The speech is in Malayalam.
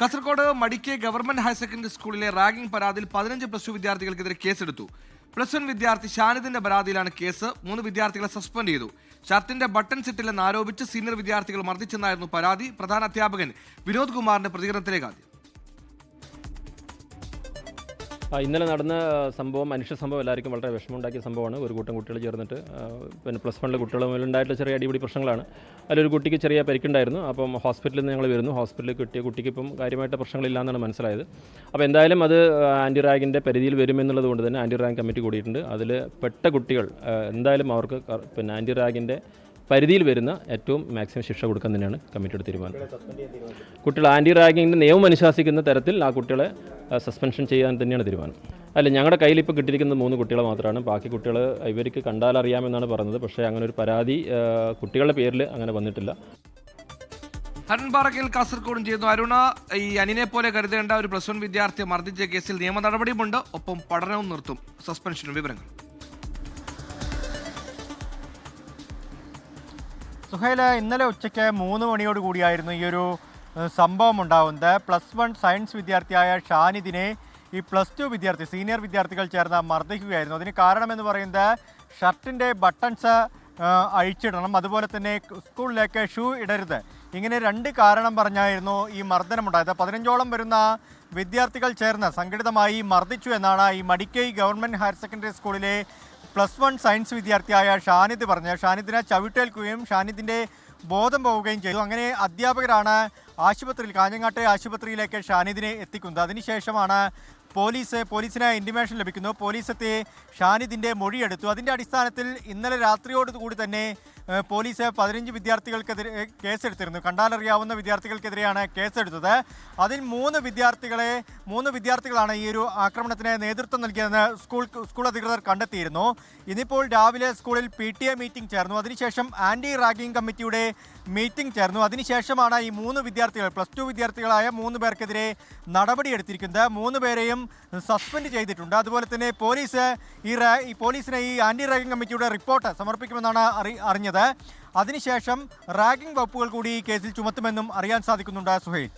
Kasaragod Madikke government higher secondary സ്കൂളിലെ റാഗിംഗ് പരാതിയിൽ 15 +2 വിദ്യാർത്ഥികൾക്കെതിരെ കേസെടുത്തു. +1 വിദ്യാർത്ഥി ഷാനിദിന്റെ പരാതിയിലാണ് കേസ്. 3 വിദ്യാർത്ഥികളെ സസ്പെൻഡ് ചെയ്തു. ഷർട്ടിന്റെ ബട്ടൺസ് ഇട്ടില്ലെന്ന് ആരോപിച്ച് സീനിയർ വിദ്യാർത്ഥികൾ മർദ്ദിച്ചെന്നായിരുന്നു പരാതി. പ്രധാന അധ്യാപകൻ വിനോദ് കുമാറിന്റെ പ്രതികരണത്തിലേക്ക് ആദ്യം. ഇന്നലെ നടന്ന സംഭവം മനുഷ്യ സംഭവം എല്ലാവർക്കും വളരെ വിഷമമുണ്ടാക്കിയ സംഭവമാണ്. ഒരു കൂട്ടം കുട്ടികൾ ചേർന്നിട്ട് പിന്നെ +1 കുട്ടികൾ മുതലുണ്ടായിട്ടുള്ള ചെറിയ അടിപിടി പ്രശ്നങ്ങളാണ്. അതിലൊരു കുട്ടിക്ക് ചെറിയ പരിക്കുണ്ടായിരുന്നു. അപ്പം ഹോസ്പിറ്റലിൽ നിന്ന് ഞങ്ങൾ വരുന്നു. ഹോസ്പിറ്റലിൽ കിട്ടിയ കുട്ടിക്ക് ഇപ്പം കാര്യമായിട്ട് പ്രശ്നങ്ങളില്ല എന്നാണ് മനസ്സിലായത്. അപ്പോൾ എന്തായാലും അത് ആൻറ്റി റാഗിൻ്റെ പരിധിയിൽ വരുമെന്നുള്ളത് കൊണ്ട് തന്നെ ആൻറ്റി റാഗ് കമ്മിറ്റി കൂടിയിട്ടുണ്ട്. അതിൽ പെട്ട കുട്ടികൾ എന്തായാലും അവർക്ക് പിന്നെ ആൻറ്റി റാഗിൻ്റെ പരിധിയിൽ വരുന്ന ഏറ്റവും മാക്സിമം ശിക്ഷ കൊടുക്കാൻ തന്നെയാണ് കമ്മിറ്റിയുടെ തീരുമാനം. കുട്ടികൾ ആൻറ്റി റാഗിങ്ങിൻ്റെ നിയമം അനുശാസിക്കുന്ന തരത്തിൽ ആ കുട്ടികളെ സസ്പെൻഷൻ ചെയ്യാൻ തന്നെയാണ് തീരുമാനം. അല്ല, ഞങ്ങളുടെ കയ്യിൽ ഇപ്പോൾ കിട്ടിയിരിക്കുന്നത് 3 കുട്ടികളെ മാത്രമാണ്. ബാക്കി കുട്ടികൾ ഇവർക്ക് കണ്ടാലറിയാമെന്നാണ് പറഞ്ഞത്. പക്ഷേ അങ്ങനെ ഒരു പരാതി കുട്ടികളുടെ പേരിൽ അങ്ങനെ വന്നിട്ടില്ല. അരുൺ പാറക്കൽ കാസർഗോഡും ചെയ്യുന്നു. അരുണ, ഈ അനിനെ പോലെ കരുതേണ്ട ഒരു +1 വിദ്യാർത്ഥിയെ മർദ്ദിച്ച കേസിൽ നിയമ നടപടിയുമുണ്ട്, ഒപ്പം പഠനവും നിർത്തും. സസ്പെൻഷനും വിവരങ്ങൾ. സുഹൈല, ഇന്നലെ ഉച്ചയ്ക്ക് 3 മണിയോടുകൂടിയായിരുന്നു ഈ ഒരു സംഭവം ഉണ്ടാവുന്നത്. +1 സയൻസ് വിദ്യാർത്ഥിയായ ഷാനിദിനെ ഈ +2 വിദ്യാർത്ഥി സീനിയർ വിദ്യാർത്ഥികൾ ചേർന്ന് മർദ്ദിക്കുകയായിരുന്നു. അതിന് കാരണമെന്ന് പറയുന്നത് ഷർട്ടിൻ്റെ ബട്ടൺസ് അഴിച്ചിടണം, അതുപോലെ തന്നെ സ്കൂളിലേക്ക് ഷൂ ഇടരുത്. ഇങ്ങനെ 2 കാരണം പറഞ്ഞായിരുന്നു ഈ മർദ്ദനമുണ്ടായത്. 15ഓളം വരുന്ന വിദ്യാർത്ഥികൾ ചേർന്ന് സംഘടിതമായി മർദ്ദിച്ചു എന്നാണ് ഈ മടിക്കൈ ഗവൺമെൻറ് ഹയർ സെക്കൻഡറി സ്കൂളിലെ +1 സയൻസ് വിദ്യാർത്ഥിയായ ഷാനിദ് പറഞ്ഞത്. ഷാനിദിനെ ചവിട്ടേൽക്കുകയും ഷാനിദിൻ്റെ ബോധം പോവുകയും ചെയ്തു. അങ്ങനെ അധ്യാപകരാണ് കാഞ്ഞങ്ങാട്ടെ ആശുപത്രിയിലേക്ക് ഷാനിദിനെ എത്തിക്കുന്നത്. അതിനുശേഷമാണ് പോലീസിന് ഇൻറ്റിമേഷൻ ലഭിക്കുന്നു. പോലീസ് എത്തി ഷാനിദിൻ്റെ മൊഴിയെടുത്തു. അതിൻ്റെ അടിസ്ഥാനത്തിൽ ഇന്നലെ രാത്രിയോടുകൂടി തന്നെ പോലീസ് 15 വിദ്യാർത്ഥികൾക്കെതിരെ കേസെടുത്തിരുന്നു. കണ്ടാലറിയാവുന്ന വിദ്യാർത്ഥികൾക്കെതിരെയാണ് കേസെടുത്തത്. അതിൽ 3 വിദ്യാർത്ഥികളാണ് ഈ ഒരു ആക്രമണത്തിന് നേതൃത്വം നൽകിയതെന്ന് സ്കൂൾ അധികൃതർ കണ്ടെത്തിയിരുന്നു. ഇന്നിപ്പോൾ രാവിലെ സ്കൂളിൽ PTA മീറ്റിംഗ് ചേർന്നു. അതിനുശേഷം ആൻറ്റി റാഗിംഗ് കമ്മിറ്റിയുടെ മീറ്റിംഗ് ചേർന്നു. അതിനുശേഷമാണ് ഈ 3 വിദ്യാർത്ഥികൾ +2 വിദ്യാർത്ഥികളായ 3 പേർക്കെതിരെ നടപടിയെടുത്തിരിക്കുന്നത്. 3 പേരെയും സസ്പെൻഡ് ചെയ്തിട്ടുണ്ട്. അതുപോലെ തന്നെ പോലീസിന് ഈ ആൻറ്റി റാഗിംഗ് കമ്മിറ്റിയുടെ റിപ്പോർട്ട് സമർപ്പിക്കുമെന്നാണ് അറിഞ്ഞത്. അതിനുശേഷം റാഗിംഗ് വകുപ്പുകൾ കൂടി ഈ കേസിൽ ചുമത്തുമെന്നും അറിയാൻ സാധിക്കുന്നുണ്ട്. സുഹൈൽ.